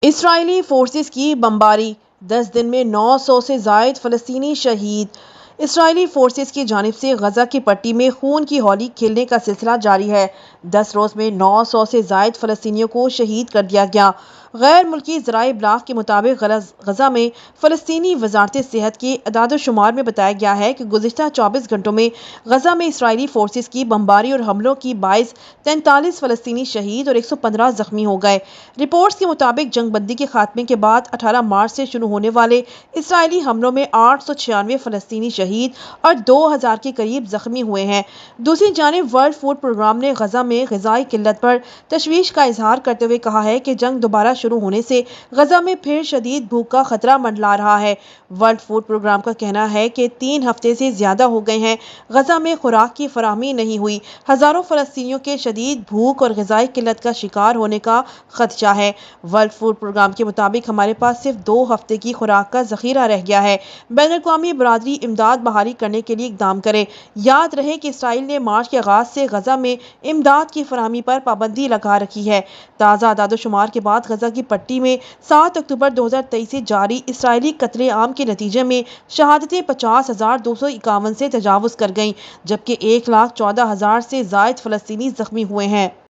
اسرائیلی forces کی بمباری، 10 دن میں 900 سے زائد فلسطینی شہید۔ اسرائیلی فورسز کی جانب سے غزہ کی پٹی میں خون کی ہولی کھیلنے کا سلسلہ جاری ہے۔ 10 روز میں 900 سے زائد فلسطینیوں کو شہید کر دیا گیا۔ غیر ملکی ذرائع ابلاغ کے مطابق غزہ میں فلسطینی وزارت صحت کے اعداد و شمار میں بتایا گیا ہے کہ گزشتہ 24 گھنٹوں میں غزہ میں اسرائیلی فورسز کی بمباری اور حملوں کی باعث 43 فلسطینی شہید اور 115 زخمی ہو گئے۔ رپورٹس کے مطابق جنگ بندی کے خاتمے کے بعد 18 مارچ سے شروع ہونے والے اسرائیلی حملوں میں 896 فلسطینی شہید اور 2000 کے قریب زخمی ہوئے ہیں۔ دوسری جانب ورلڈ فوڈ پروگرام نے غزہ میں غذائی قلت پر تشویش کا اظہار کرتے ہوئے کہا ہے کہ جنگ دوبارہ شروع ہونے سے غزہ میں پھر شدید بھوک کا خطرہ منڈلا رہا ہے۔ ورلڈ فوڈ پروگرام کا کہنا ہے کہ 3 ہفتے سے زیادہ ہو گئے ہیں غزہ میں خوراک کی فراہمی نہیں ہوئی۔ ہزاروں فلسطینیوں کے شدید بھوک اور غذائی قلت کا شکار ہونے کا خدشہ ہے۔ ورلڈ فوڈ پروگرام کے مطابق ہمارے پاس صرف 2 ہفتے کی خوراک کا ذخیرہ رہ گیا ہے۔ بین الاقوامی برادری امداد بحالی کرنے کے لیے اقدام کرے۔ یاد رہے کہ اسرائیل نے مارچ کے آغاز سے غزہ میں امداد کی فراہمی پر پابندی لگا رکھی ہے۔ تازہ اعداد و شمار کے بعد غزہ کی پٹی میں 7 اکتوبر 2023 سے جاری اسرائیلی قتل عام کے نتیجے میں شہادتیں 50,251 سے تجاوز کر گئیں، جبکہ 1,14,000 سے زائد فلسطینی زخمی ہوئے ہیں۔